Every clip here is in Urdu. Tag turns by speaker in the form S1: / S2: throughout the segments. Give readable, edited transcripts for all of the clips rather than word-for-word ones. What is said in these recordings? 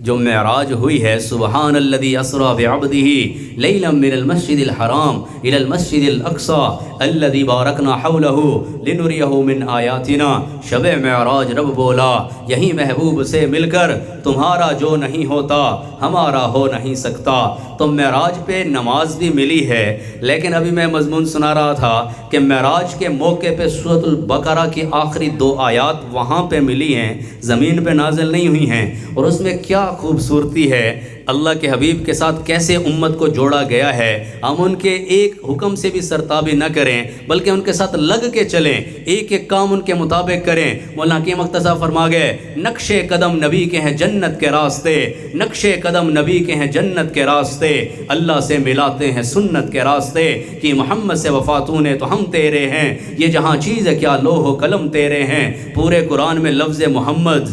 S1: جو معراج ہوئی ہے، سبحان الذی اسری بعبدہ لیلا من المسجد الحرام الی المسجد الاقصی الذی بارکنا حولہ لنریہ من آیاتنا، شب معراج رب بولا یہی محبوب سے مل کر تمہارا جو نہیں ہوتا ہمارا ہو نہیں سکتا۔ تو معراج پہ نماز بھی ملی ہے، لیکن ابھی میں مضمون سنا رہا تھا کہ معراج کے موقع پہ سورۃ البقرہ کی آخری 2 آیات وہاں پہ ملی ہیں، زمین پہ نازل نہیں ہوئی ہیں، اور اس میں کیا خوبصورتی ہے، اللہ کے حبیب کے ساتھ کیسے امت کو جوڑا گیا ہے۔ ہم ان کے ایک حکم سے بھی سرتابی نہ کریں بلکہ ان کے ساتھ لگ کے چلیں، ایک ایک کام ان کے مطابق کریں۔ مولانا حکیم مقتضیٰ فرما گئے، نقش قدم نبی کے ہیں جنت کے راستے، نقش قدم نبی کے ہیں جنت کے راستے، اللہ سے ملاتے ہیں سنت کے راستے، کہ محمد سے وفاتوں نے تو ہم تیرے ہیں، یہ جہاں چیز ہے کیا لوح و قلم تیرے ہیں۔ پورے قرآن میں لفظ محمد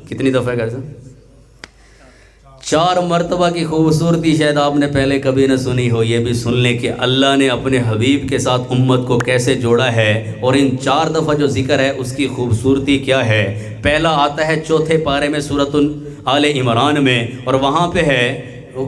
S1: کتنی دفعہ ہے گرزا؟ 4 مرتبہ کی خوبصورتی شاید آپ نے پہلے کبھی نہ سنی ہو، یہ بھی سن لیں کہ اللہ نے اپنے حبیب کے ساتھ امت کو کیسے جوڑا ہے، اور ان 4 دفعہ جو ذکر ہے اس کی خوبصورتی کیا ہے۔ پہلا آتا ہے 4 پارے میں سورۃ آل عمران میں، اور وہاں پہ ہے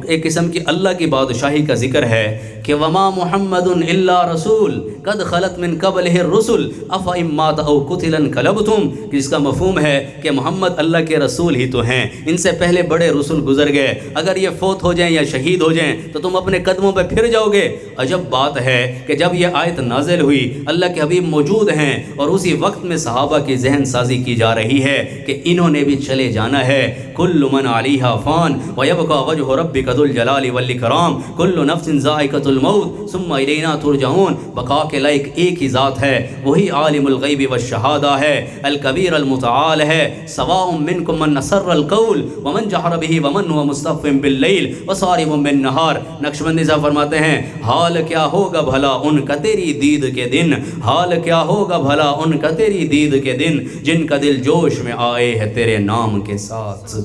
S1: ایک قسم کی اللہ کی بادشاہی کا ذکر ہے کہ وما محمد الا رسول قد خلت من قبلہ الرسل افئن مات او قتل انقلبتم، جس کا مفہوم ہے کہ محمد اللہ کے رسول ہی تو ہیں، ان سے پہلے بڑے رسول گزر گئے، اگر یہ فوت ہو جائیں یا شہید ہو جائیں تو تم اپنے قدموں پہ پھر جاؤ گے۔ عجب بات ہے کہ جب یہ آیت نازل ہوئی اللہ کے حبیب موجود ہیں، اور اسی وقت میں صحابہ کی ذہن سازی کی جا رہی ہے کہ انہوں نے بھی چلے جانا ہے۔ کل من علیہا فان ویبقى وجہ ربک ذو الجلال والاکرام، کل نفس ذائقۃ الموت ثم الینا ترجعون۔ بقا کے لائق ایک ہی ذات ہے، وہی عالم الغیب والشہادہ ہے، الکبیر المتعال ہے۔ سواء منکم من اسر القول ومن جہر به ومن هو مستخف باللیل وصارم بالنہار۔ نقشبندی صاحب فرماتے ہیں حال کیا ہوگا بھلا ان کا تیری دید کے دن، حال کیا ہوگا بھلا ان کا تیری دید کے دن، جن کا دل جوش میں آئے ہے تیرے نام کے ساتھ،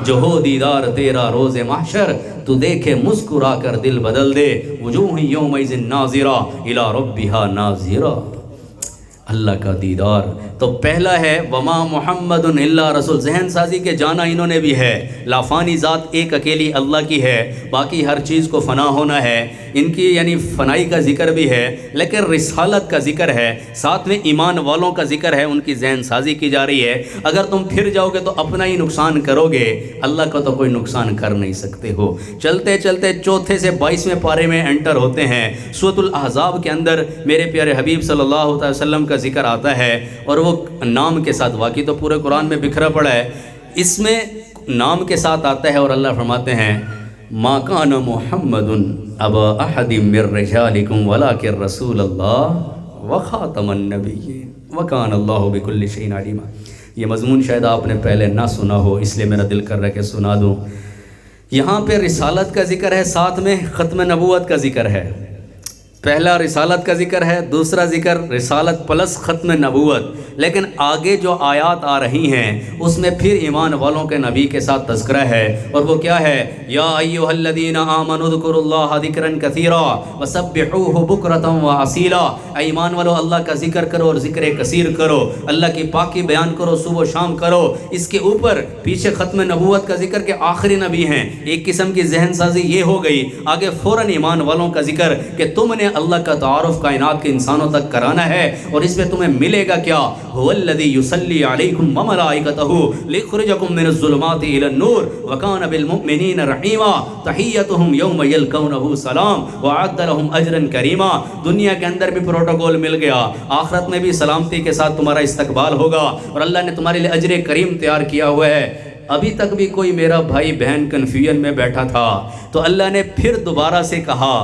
S1: جو ہو دیدار تیرا روز محشر، تو دیکھے مسکرا کر دل بدل دے، وجوہ یومئذ ناظرہ الی ربہا ناظرہ۔ اللہ کا دیدار تو پہلا ہے وما محمد الا رسول، ذہن سازی کے جانا انہوں نے بھی ہے، لافانی ذات ایک اکیلی اللہ کی ہے، باقی ہر چیز کو فنا ہونا ہے، ان کی یعنی فنائی کا ذکر بھی ہے، لیکن رسالت کا ذکر ہے، ساتھ میں ایمان والوں کا ذکر ہے، ان کی ذہن سازی کی جا رہی ہے۔ اگر تم پھر جاؤ گے تو اپنا ہی نقصان کرو گے، اللہ کا تو کوئی نقصان کر نہیں سکتے ہو۔ چلتے چلتے 4 سے 22ویں پارے میں انٹر ہوتے ہیں۔ سورۃ الاحزاب کے اندر میرے پیارے حبیب صلی اللہ علیہ وسلم کا ذکر آتا ہے، اور وہ نام کے ساتھ، واقعی تو پورے قرآن میں بکھرا پڑا ہے، اس میں نام کے ساتھ آتا ہے، اور اللہ فرماتے ہیں ما کان محمد ابا احد من رجالکم ولکن رسول اللہ وخاتم النبیین وکان اللہ بکل شیء علیما۔ یہ مضمون شاید آپ نے پہلے نہ سنا ہو، اس لیے میرا دل کر رہا ہے کہ سنا دوں۔ یہاں پہ رسالت کا ذکر ہے، ساتھ میں ختم نبوت کا ذکر ہے۔ پہلا رسالت کا ذکر ہے، دوسرا ذکر رسالت پلس ختم نبوت، لیکن آگے جو آیات آ رہی ہیں اس میں پھر ایمان والوں کے نبی کے ساتھ تذکرہ ہے، اور وہ کیا ہے؟ یا ایھا الذین آمنوا اذکروا اللہ ذکرا کثیرا وسبحوہ بکرۃ واصیلا۔ اے ایمان والو اللہ کا ذکر کرو اور ذکر کثیر کرو، اللہ کی پاکی بیان کرو، صبح و شام کرو۔ اس کے اوپر پیچھے ختم نبوت کا ذکر کہ آخری نبی ہیں، ایک قسم کی ذہن سازی یہ ہو گئی۔ آگے فوراً ایمان والوں کا ذکر کہ تم نے اللہ کا تعارف کائنات کے انسانوں تک کرانا ہے، اور اس میں تمہیں ملے گا کیا؟ هو الذی یصلی علیکم وملائکتہ لیخرجکم من الظلمات الی النور وکان بالمؤمنین رحیما تحیتہم یوم یلقونہ سلام وأعد لہم اجرا کریما۔ دنیا کے اندر بھی پروٹوکول مل گیا، آخرت میں بھی سلامتی کے ساتھ تمہارا استقبال ہوگا، اور اللہ نے تمہارے لیے اجر کریم تیار کیا ہوا ہے۔ ابھی تک بھی کوئی میرا بھائی بہن کنفیوژن میں بیٹھا تھا، تو اللہ نے پھر دوبارہ سے کہا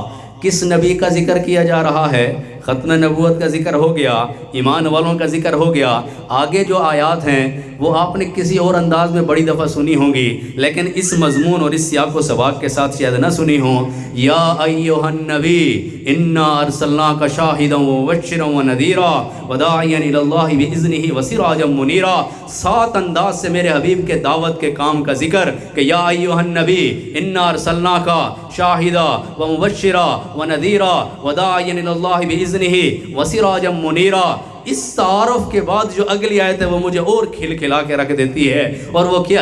S1: کس نبی کا ذکر کیا جا رہا ہے؟ ختم نبوت کا ذکر ہو گیا، ایمان والوں کا ذکر ہو گیا۔ آگے جو آیات ہیں وہ آپ نے کسی اور انداز میں بڑی دفعہ سنی ہوں گی، لیکن اس مضمون اور اس سیاق و سباق کے ساتھ شاید نہ سنی ہوں۔ یا ایھا النبی انا ارسلناک شاہدا ومبشرا ونذیرا وداعیا الی اللہ باذنہ وسراجا منیرا۔ 7 انداز سے میرے حبیب کے دعوت کے کام کا ذکر کہ یا ایھا النبی انا ارسلناک شاہدا ومبشرا ونذیرا وداعیا الی اللہ باذنہ وسراجا منیرا۔ اس تعارف کے بعد جو اگلی آیت ہے وہ مجھے اور کھل کھلا کے رکھ دیتی ہے، اور وہ کیا؟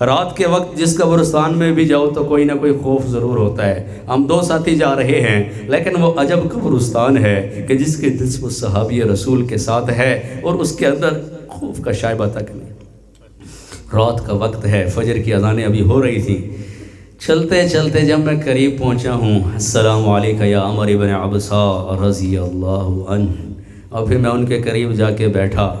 S1: رات کے وقت جس قبرستان میں بھی جاؤ تو کوئی نہ کوئی خوف ضرور ہوتا ہے. ہم 2 ساتھی جا رہے ہیں لیکن وہ عجب قبرستان ہے کہ جس کے دل وہ صحابی رسول کے ساتھ ہے اور اس کے اندر خوف کا شائبہ تک نہیں. رات کا وقت ہے، فجر کی اذانیں ابھی ہو رہی تھیں. چلتے چلتے جب میں قریب پہنچا ہوں، السلام علیکم یا عمر بن عبسہ رضی اللہ عنہ، اور پھر میں ان کے قریب جا کے بیٹھا.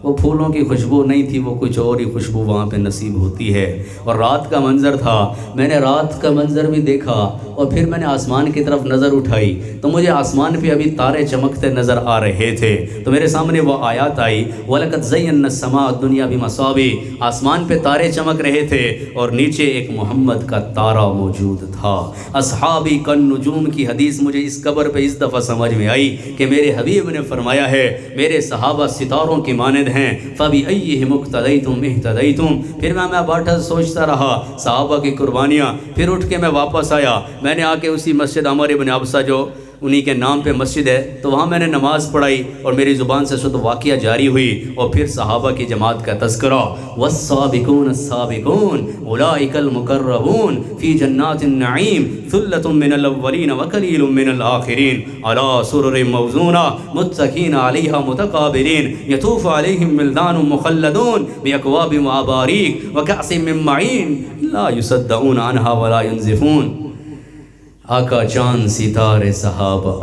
S1: وہ پھولوں کی خوشبو نہیں تھی، وہ کچھ اور ہی خوشبو وہاں پہ نصیب ہوتی ہے. اور رات کا منظر تھا، میں نے رات کا منظر بھی دیکھا اور پھر میں نے آسمان کی طرف نظر اٹھائی تو مجھے آسمان پہ ابھی تارے چمکتے نظر آ رہے تھے. تو میرے سامنے وہ آیات آئی، وَلَقَدْ زَيَّنَّا السَّمَاءَ الدُّنْيَا بِمَصَابِيحَ، آسمان پہ تارے چمک رہے تھے اور نیچے ایک محمد کا تارا موجود تھا. اصحابی کالنجوم کی حدیث مجھے اس قبر پہ اس دفعہ سمجھ میں آئی کہ میرے حبیب نے فرمایا ہے میرے صحابہ ستاروں کی مانند ہیں. فَبِأَيِّهِمُ اقْتَدَيْتُمْ اهْتَدَيْتُمْ. پھر میں بیٹھا سوچتا رہا صحابہ کی قربانیاں. پھر اٹھ کے میں واپس آیا، میں نے آ کے اسی مسجد عمر بن عبسہ جو انہی کے نام پہ مسجد ہے تو وہاں میں نے نماز پڑھائی اور میری زبان سے سو واقعہ جاری ہوئی اور پھر صحابہ کی جماعت کا تذکرہ. والسابقون السابقون اولئک المقربون فی جنات النعیم ثلۃ من الاولین وقلیل من الآخرین علی سرر موضونہ متکئین علیہا متقابلین یطوف علیہم ولدان مخلدون باکواب واباریک وکأس من معین لا یصدعون عنہا ولا ینزفون. آقا چاند ستارے صحابہ،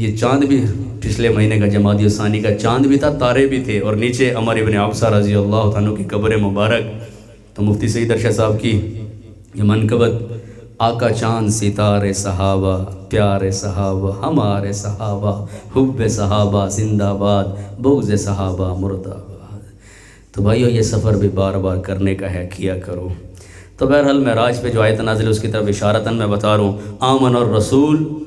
S1: یہ چاند بھی پچھلے مہینے کا جمادی الثانی کا چاند بھی تھا، تارے بھی تھے اور نیچے عمر بن عبسہ رضی اللہ عنہ کی قبر مبارک. تو مفتی سعید ارشد صاحب کی یہ منقبت، آقا چاند ستارے صحابہ، پیارے صحابہ، ہمارے صحابہ، حب صحابہ زندہ باد، بغض صحابہ مردہ باد. تو بھائیو یہ سفر بھی بار بار کرنے کا ہے، کیا کرو. تو بہرحال معراج پہ جو آیت نازل ہے اس کی طرف اشارتاً میں بتا رہا ہوں.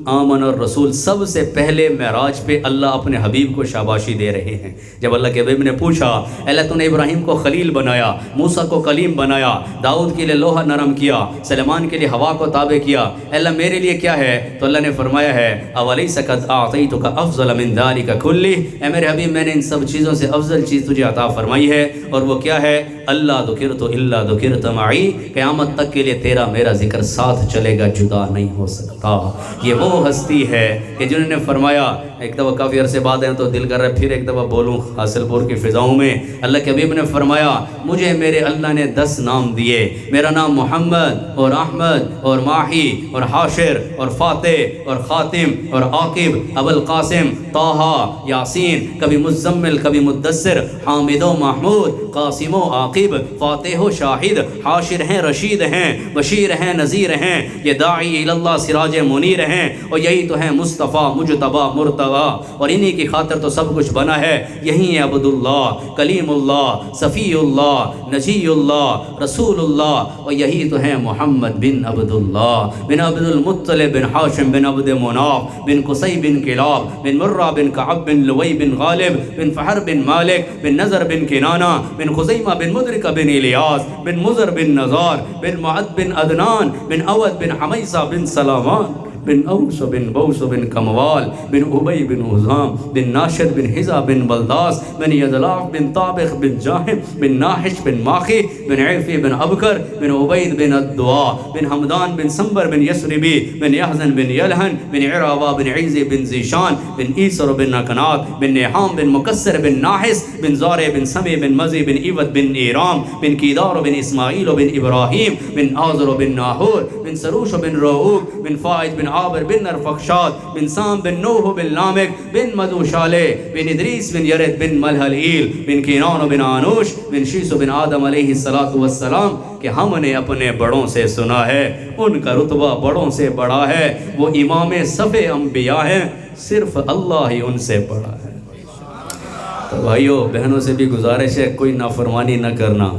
S1: آمن الرسول سب سے پہلے معراج پہ اللہ اپنے حبیب کو شاباشی دے رہے ہیں. جب اللہ کے حبیب نے پوچھا اللہ تو نے ابراہیم کو خلیل بنایا، موسیٰ کو کلیم بنایا، داؤد کے لیے لوہا نرم کیا، سلیمان کے لیے ہوا کو تابع کیا، اللہ میرے لیے کیا ہے؟ تو اللہ نے فرمایا ہے اولیس قد اعطیتک افضل من ذلک کلہ، اے میرے حبیب میں نے ان سب چیزوں سے افضل چیز تجھے عطا فرمائی ہے. اور وہ کیا ہے؟ اللہ ذکرت الا ذکرت معی، قیامت تک کے لیے تیرا میرا ذکر ساتھ چلے گا، جدا نہیں ہو سکتا. یہ وہ ہستی ہے کہ جنہوں نے فرمایا، ایک دفعہ کافی عرصے بعد ہیں تو دل کر رہا ہے پھر ایک دفعہ بولوں حاصل پور کی فضاؤں میں. اللہ کے حبیب نے فرمایا مجھے میرے اللہ نے 10 نام دیے، میرا نام محمد اور احمد اور ماہی اور حاشر اور فاتح اور خاتم اور عاقب، ابو القاسم، طٰہٰ، یاسین، کبھی مزمل کبھی مدثر، حامد و محمود، قاسم و عاقب، فاتح و شاہد، حاشر ہیں رشید ہیں، بشیر ہیں نذیر ہیں، یہ داعی اللہ سراج منیر ہیں، اور یہی تو ہیں مصطفیٰ مجتبیٰ مرتضیٰ، اور انہی کی خاطر تو سب کچھ بنا ہے. یہی ہے عبداللہ، کلیم اللہ، صفی اللہ، نجی اللہ، رسول اللہ، اور یہی تو ہیں محمد بن عبداللہ بن عبد المطلب بن ہاشم بن عبد مناف بن قصی بن کلاب بن مرہ بن کعب بن لوی بن غالب بن فہر بن مالک بن نظر بن کنانہ بن خزیمہ بن مدرکہ بن الیاس بن مزر بن نزار بن معد بن عدنان بن اود بن حمیسہ بن سلامان بن اوس بن بوس بن کموال بن عبی بن حزام بن ناشد بن حزا بن بلداس بن یدلاف بن طابخ بن جاہم بن ناحش بن ماخی بن عیفی بن ابکر بن عبید بن الدعا بن حمدان بن سنبر بن یسربی بن یحزن بن یلہن بن عراوہ بن عیزی بن زیشان بن ایسر بن نکنات بن نیحام بن مکسر بن ناحس بن زارع بن سمی بن مزی بن ایوت بن ایرام بن کیدار بن اسماعیل بن ابراہیم بن آزر بن ناہور بن سروش بن رعوق بن فائد بن عابر بن نرفخشاد بن سام بن نوح بن لامک بن مدو شالے بن ادریس بن یرد بن ملحلیل بن کینان بن آنوش بن شیس بن آدم علیہ السلام کہ ہم نے اپنے بڑوں سے سنا ہے ان کا رتبہ بڑوں سے بڑا ہے، وہ امام صف انبیاء ہیں، صرف اللہ ہی ان سے بڑا ہے. تو بھائیو بہنوں سے بھی گزارش ہے کوئی نافرمانی نہ کرنا.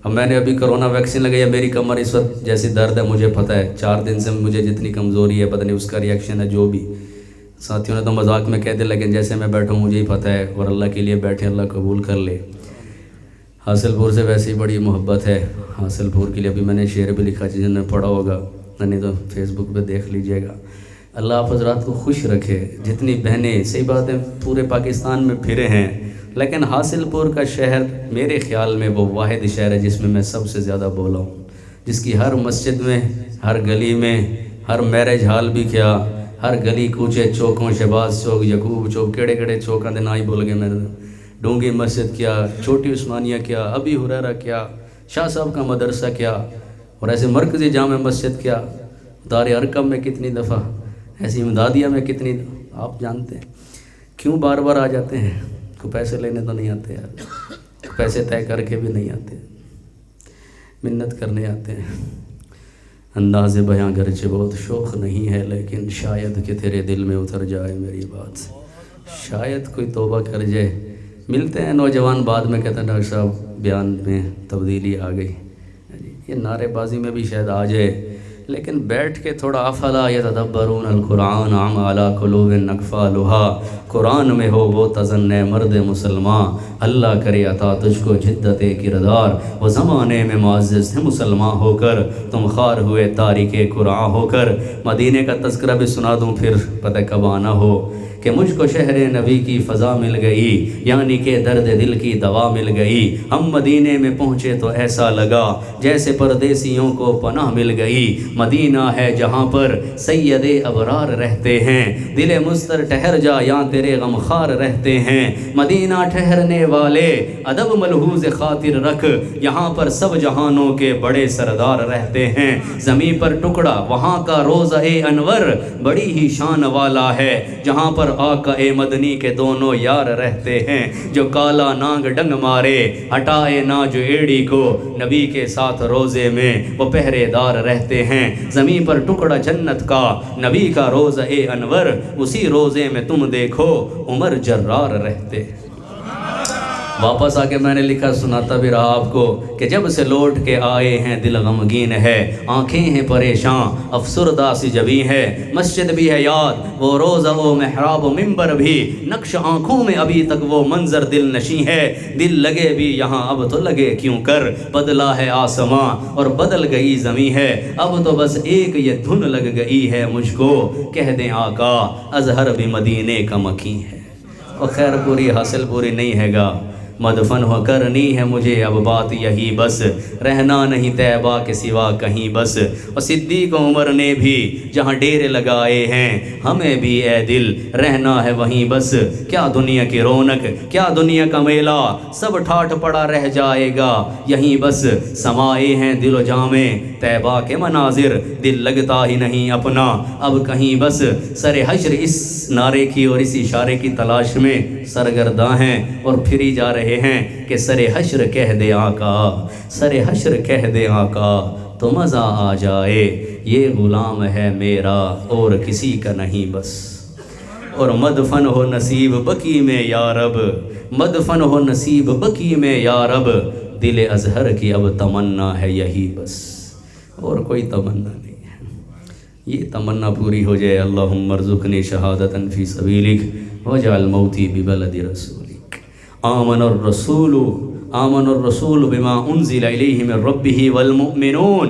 S1: اب میں نے ابھی کرونا ویکسین لگائی ہے، میری کمر اس وقت جیسی درد ہے مجھے پتہ ہے، 4 دن سے مجھے جتنی کمزوری ہے پتہ نہیں اس کا ریئیکشن ہے جو بھی. ساتھیوں نے تو مذاق میں کہتے لیکن جیسے میں بیٹھوں مجھے ہی پتہ ہے، اور اللہ کے لیے بیٹھے اللہ قبول کر لے. حاصل پور سے ویسے ہی بڑی محبت ہے، حاصل پور کے لیے ابھی میں نے شعر بھی لکھا جن نے پڑھا ہوگا، نہیں تو فیس بک پہ دیکھ لیجئے گا. اللہ آپ حضرات کو خوش رکھے. جتنی بہنیں، صحیح بات ہے پورے پاکستان میں پھرے ہیں لیکن حاصل پور کا شہر میرے خیال میں وہ واحد شہر ہے جس میں سب سے زیادہ بولا ہوں، جس کی ہر مسجد میں، ہر گلی میں، ہر میرج ہال بھی کیا، ہر گلی کوچے چوکوں، شہباز چوک، یعقوب چوک، کیڑے کیڑے چوکاں دے نا ہی بول گئے میں، ڈونگی مسجد کیا، چھوٹی عثمانیہ کیا، ابی ہریرہ کیا، شاہ صاحب کا مدرسہ کیا، اور ایسے مرکزی جامع مسجد کیا، دار ارقم میں کتنی دفعہ، ایسی امدادیہ میں کتنی دفعہ، آپ جانتے ہیں کیوں بار بار آ جاتے ہیں؟ کو پیسے لینے تو نہیں آتے یار، پیسے طے کر کے بھی نہیں آتے، منت کرنے آتے ہیں۔ انداز بیاں گرچہ بہت شوق نہیں ہے، لیکن شاید کہ تیرے دل میں اتر جائے میری بات، شاید کوئی توبہ کر جائے۔ ملتے ہیں نوجوان، بعد میں کہتے ہیں ڈاکٹر صاحب بیان میں تبدیلی آ گئی، یہ نعرے بازی میں بھی شاید آ جائے، لیکن بیٹھ کے تھوڑا افلا یتدبرون القرآن ام علی قلوب اقفالها، قرآن میں ہو وہ تزن مرد مسلمان، اللہ کرے عطا تجھ کو جدت کردار، وہ زمانے میں معزز تھے مسلمان ہو کر، تم خوار ہوئے تاریک قرآن ہو کر۔ مدینے کا تذکرہ بھی سنا دوں پھر پتہ کب آنا ہو، کہ مجھ کو شہر نبی کی فضا مل گئی، یعنی کہ درد دل کی دوا مل گئی۔ ہم مدینے میں پہنچے تو ایسا لگا جیسے پردیسیوں کو پناہ مل گئی، مدینہ ہے جہاں پر سید ابرار رہتے ہیں، دل مستر ٹھہر جا یہاں تیرے غمخوار رہتے ہیں، مدینہ ٹھہرنے والے ادب ملحوظ خاطر رکھ، یہاں پر سب جہانوں کے بڑے سردار رہتے ہیں، زمین پر ٹکڑا وہاں کا روضہ انور بڑی ہی شان والا ہے، جہاں پر آقا مدنی کے دونوں یار رہتے ہیں، جو کالا نانگ ڈنگ مارے ہٹائے نہ جو ایڑی کو، نبی کے ساتھ روزے میں وہ پہرے دار رہتے ہیں، زمین پر ٹکڑا جنت کا نبی کا روزہ انور، اسی روزے میں تم دیکھو عمر جرار رہتے ہیں۔ واپس آ کے میں نے لکھا، سناتا بھی رہا آپ کو، کہ جب سے لوٹ کے آئے ہیں دل غمگین ہے، آنکھیں ہیں پریشان افسردہ سی جبیں ہے، مسجد بھی ہے یاد وہ روزہ و محراب و ممبر بھی، نقش آنکھوں میں ابھی تک وہ منظر دل نشیں ہے، دل لگے بھی یہاں اب تو لگے کیوں کر، بدلا ہے آسماں اور بدل گئی زمین ہے، اب تو بس ایک یہ دھن لگ گئی ہے مجھ کو، کہہ دیں آقا اظہر بھی مدینے کا مکیں ہے۔ اور خیر پوری حاصل پوری نہیں ہے گا، مدفن ہو کرنی ہے مجھے اب بات یہی بس، رہنا نہیں طیبہ کے سوا کہیں بس، اور صدیق عمر نے بھی جہاں ڈیرے لگائے ہیں، ہمیں بھی اے دل رہنا ہے وہیں بس، کیا دنیا کی رونق کیا دنیا کا میلہ، سب ٹھاٹھ پڑا رہ جائے گا یہیں بس، سمائے ہیں دل و جامع طیبہ کے مناظر، دل لگتا ہی نہیں اپنا اب کہیں بس، سر حشر اس نعرے کی اور اس اشارے کی تلاش میں سرگرداں ہیں، اور پھری جا رہے ہیں کہ سر حشر کہہ دے آقا، سر حشر کہہ دے آقا تو مزہ آ جائے، یہ غلام ہے میرا اور کسی کا نہیں بس، اور مدفن ہو نصیب بقی میں یا رب، مدفن ہو نصیب بقی میں یا رب، دل اظہر کی اب تمنا ہے یہی بس، اور کوئی تمنا نہیں ہے، یہ تمنا پوری ہو جائے۔ اللہم ارزقنی شہادتا فی سبیلک واجعل موتی ببلد رسولک۔ آمن الرسول بما انزل الیہ من ربہ والمؤمنون۔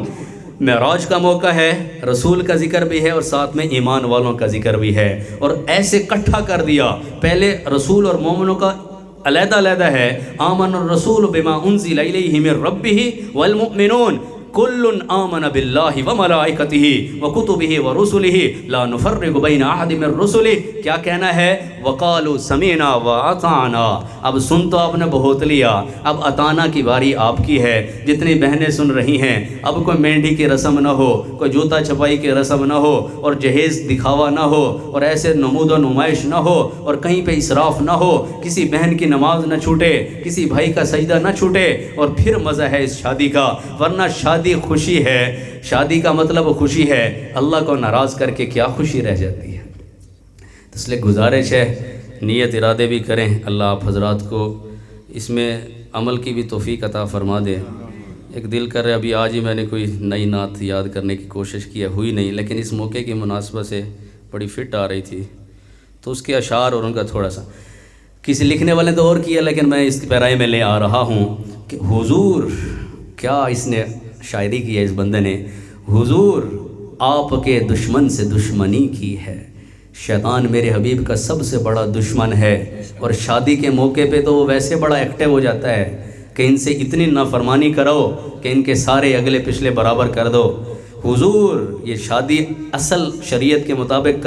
S1: معراج کا موقع ہے، رسول کا ذکر بھی ہے اور ساتھ میں ایمان والوں کا ذکر بھی ہے، اور ایسے کٹھا کر دیا، پہلے رسول اور مومنوں کا علیحدہ علیحدہ ہے، آمن الرسول بما انزل الیہ من ربہ والمؤمنون کل آمن باللہ وملائکتہ وکتبہ ورسلہ لا نفرق بین احد من رسلہ۔ کیا کہنا ہے؟ وقالوا سمعنا واطعنا۔ اب سن تو آپ نے بہت لیا، اب اطانا کی باری آپ کی ہے۔ جتنی بہنیں سن رہی ہیں، اب کوئی مینڈی کی رسم نہ ہو، کوئی جوتا چھپائی کی رسم نہ ہو، اور جہیز دکھاوا نہ ہو، اور ایسے نمود و نمائش نہ ہو، اور کہیں پہ اسراف نہ ہو، کسی بہن کی نماز نہ چھوٹے، کسی بھائی کا سجدہ نہ چھوٹے، اور پھر مزہ ہے اس شادی کا، ورنہ شادی خوشی ہے، شادی کا مطلب خوشی ہے، اللہ کو ناراض کر کے کیا خوشی رہ جاتی ہے۔ اس لیے گزارش ہے، نیت ارادے بھی کریں، اللہ آپ حضرات کو اس میں عمل کی بھی توفیق عطا فرما دے۔ ایک دل کر رہے، ابھی آج ہی میں نے کوئی نئی نعت یاد کرنے کی کوشش کی ہے، ہوئی نہیں، لیکن اس موقع کی مناسبت سے بڑی فٹ آ رہی تھی، تو اس کے اشعار اور ان کا تھوڑا سا کسی لکھنے والے تو اور کیا، لیکن میں اس پیرائے میں لے آ رہا ہوں کہ حضور، کیا اس نے شاعری کی ہے اس بندے نے، حضور آپ کے دشمن سے دشمنی کی ہے، شیطان میرے حبیب کا سب سے بڑا دشمن ہے، اور شادی کے موقع پہ تو وہ ویسے بڑا ایکٹیو ہو جاتا ہے کہ ان سے اتنی نافرمانی کرو کہ ان کے سارے اگلے پچھلے برابر کر دو۔ حضور یہ شادی اصل شریعت کے مطابق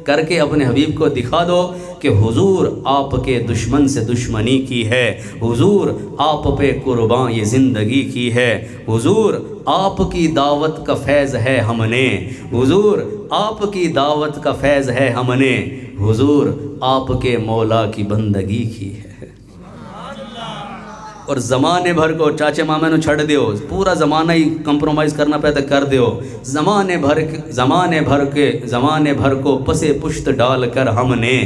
S1: کر کے اپنے حبیب کو دکھا دو کہ حضور آپ کے دشمن سے دشمنی کی ہے، حضور آپ پہ قرباں یہ زندگی کی ہے، حضور آپ کی دعوت کا فیض ہے ہم نے، حضور آپ کی دعوت کا فیض ہے ہم نے، حضور آپ کے مولا کی بندگی کی ہے۔ اور زمانے بھر کو چاچے مامے نو چھڑ دیو، پورا زمانہ ہی کمپرومائز کرنا پہ تو کر دیو، زمانے بھر کو پسے پشت ڈال کر ہم نے،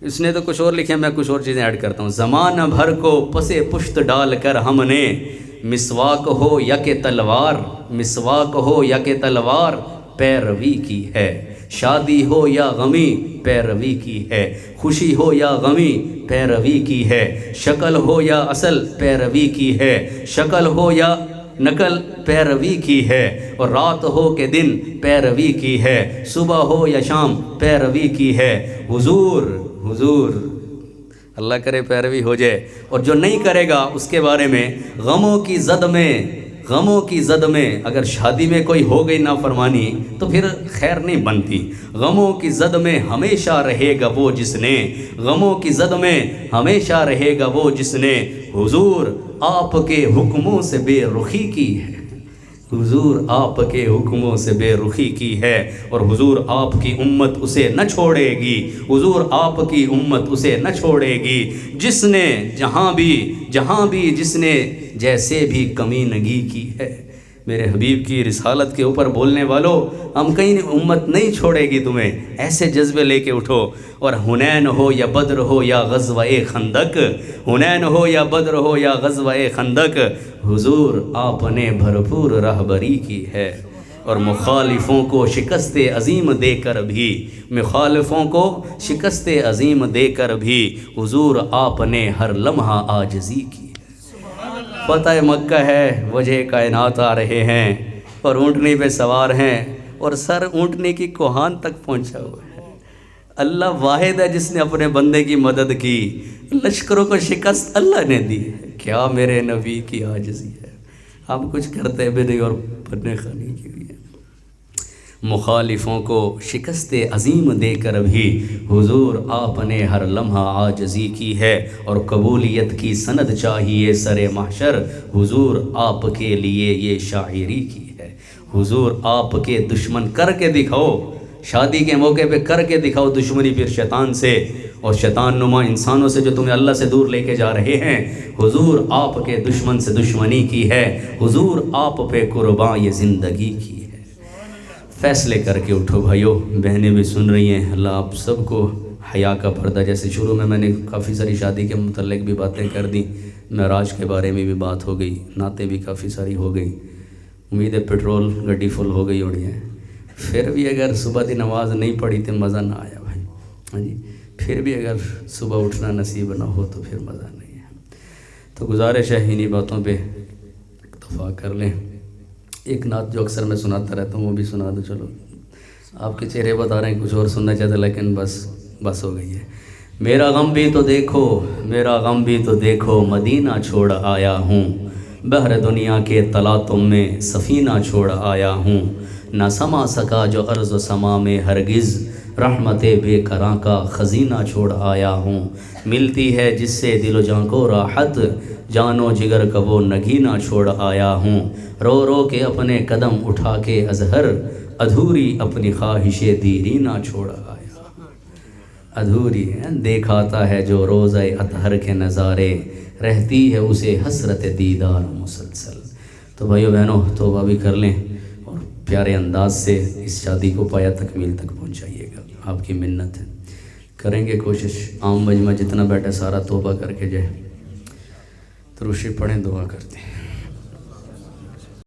S1: اس نے تو کچھ اور لکھے، میں کچھ اور چیزیں ایڈ کرتا ہوں، زمانہ بھر کو پسے پشت ڈال کر ہم نے، مسواک ہو یا کہ تلوار، مسواک ہو یا کہ تلوار پیروی کی ہے، شادی ہو یا غمی پیروی کی ہے، خوشی ہو یا غمی پیروی کی ہے، شکل ہو یا اصل پیروی کی ہے، شکل ہو یا نقل پیروی کی ہے، اور رات ہو کہ دن پیروی کی ہے، صبح ہو یا شام پیروی کی ہے، حضور اللہ کرے پیروی ہو جائے۔ اور جو نہیں کرے گا اس کے بارے میں غموں کی زد میں اگر شادی میں کوئی ہو گئی نافرمانی تو پھر خیر نہیں بنتی، غموں کی زد میں ہمیشہ رہے گا وہ جس نے، غموں کی زد میں ہمیشہ رہے گا وہ جس نے حضور آپ کے حکموں سے بے رخی کی ہے، حضور آپ کے حکموں سے بے رخی کی ہے، اور حضور آپ کی امت اسے نہ چھوڑے گی، حضور آپ کی امت اسے نہ چھوڑے گی، جس نے جہاں بھی جس نے جیسے بھی کمینگی کی ہے۔ میرے حبیب کی رسالت کے اوپر بولنے والوں، ہم کہیں امت نہیں چھوڑے گی تمہیں، ایسے جذبے لے کے اٹھو۔ اور حنین ہو یا بدر ہو یا غزوہ خندق، حنین ہو یا بدر ہو یا غزوہ خندق، حضور آپ نے بھرپور راہبری کی ہے، اور مخالفوں کو شکست عظیم دے کر بھی حضور آپ نے ہر لمحہ عاجزی کی۔ فتح مکہ ہے، وجہ کائنات آ رہے ہیں، اور اونٹنی پہ سوار ہیں، اور سر اونٹنی کی کوہان تک پہنچا ہوا ہے۔ اللہ واحد ہے جس نے اپنے بندے کی مدد کی، لشکروں کو شکست اللہ نے دی ہے۔ کیا میرے نبی کی عاجزی ہے، ہم کچھ کرتے بھی نہیں اور بننے خانی کی بھی ہے۔ مخالفوں کو شکست عظیم دے کر بھی حضور آپ نے ہر لمحہ عاجزی کی ہے، اور قبولیت کی سند چاہیے سر محشر، حضور آپ کے لیے یہ شاعری کی ہے۔ حضور آپ کے دشمن کر کے دکھاؤ، شادی کے موقع پہ کر کے دکھاؤ دشمنی پھر شیطان سے اور شیطان نما انسانوں سے جو تمہیں اللہ سے دور لے کے جا رہے ہیں۔ حضور آپ کے دشمن سے دشمنی کی ہے، حضور آپ پہ قرباں یہ زندگی کی ہے۔ فیصلے کر کے اٹھو بھائیو، بہنیں بھی سن رہی ہیں، اللہ آپ سب کو حیا کا پردہ، جیسے شروع میں نے کافی ساری شادی کے متعلق بھی باتیں کر دیں، معراج کے بارے میں بھی بات ہو گئی، نعتیں بھی کافی ساری ہو گئی، امید ہے پیٹرول گڈی فل ہو گئی ہوڑی ہے۔ پھر بھی اگر صبح دی نماز نہیں پڑھی تو مزہ نہ آیا بھائی، ہاں جی، پھر بھی اگر صبح اٹھنا نصیب نہ ہو تو پھر مزہ نہیں ہے۔ تو گزارش ہے انہی باتوں پہ اکتفا کر لیں۔ ایک نعت جو اکثر میں سناتا رہتا ہوں وہ بھی سنا دو، چلو آپ کے چہرے بتا رہے ہیں کچھ اور سننا چاہتے لیکن بس ہو گئی ہے۔ میرا غم بھی تو دیکھو مدینہ چھوڑ آیا ہوں، بحر دنیا کے تلاطم میں سفینہ چھوڑ آیا ہوں، نہ سما سکا جو ارض و سما میں ہرگز، رحمت بے کراں کا خزینہ چھوڑ آیا ہوں، ملتی ہے جس سے دل و جاں کو راحت، جان و جگر کا وہ نگینہ چھوڑ آیا ہوں، رو رو کے اپنے قدم اٹھا کے ازہر، ادھوری اپنی خواہش دیرینہ چھوڑ آیا، ادھوری ہے دیکھاتا ہے جو روزہ اطہر کے نظارے، رہتی ہے اسے حسرت دیدار مسلسل۔ تو بھائیو بہنوں توبہ بھی کر لیں اور پیارے انداز سے اس شادی کو پایا تکمیل تک پہنچائیے گا، آپ کی منت ہے، کریں گے کوشش، عام مجمع جتنا بیٹھا سارا توبہ کر کے جائے، درود شریف پڑھیں، دعا کرتے ہیں۔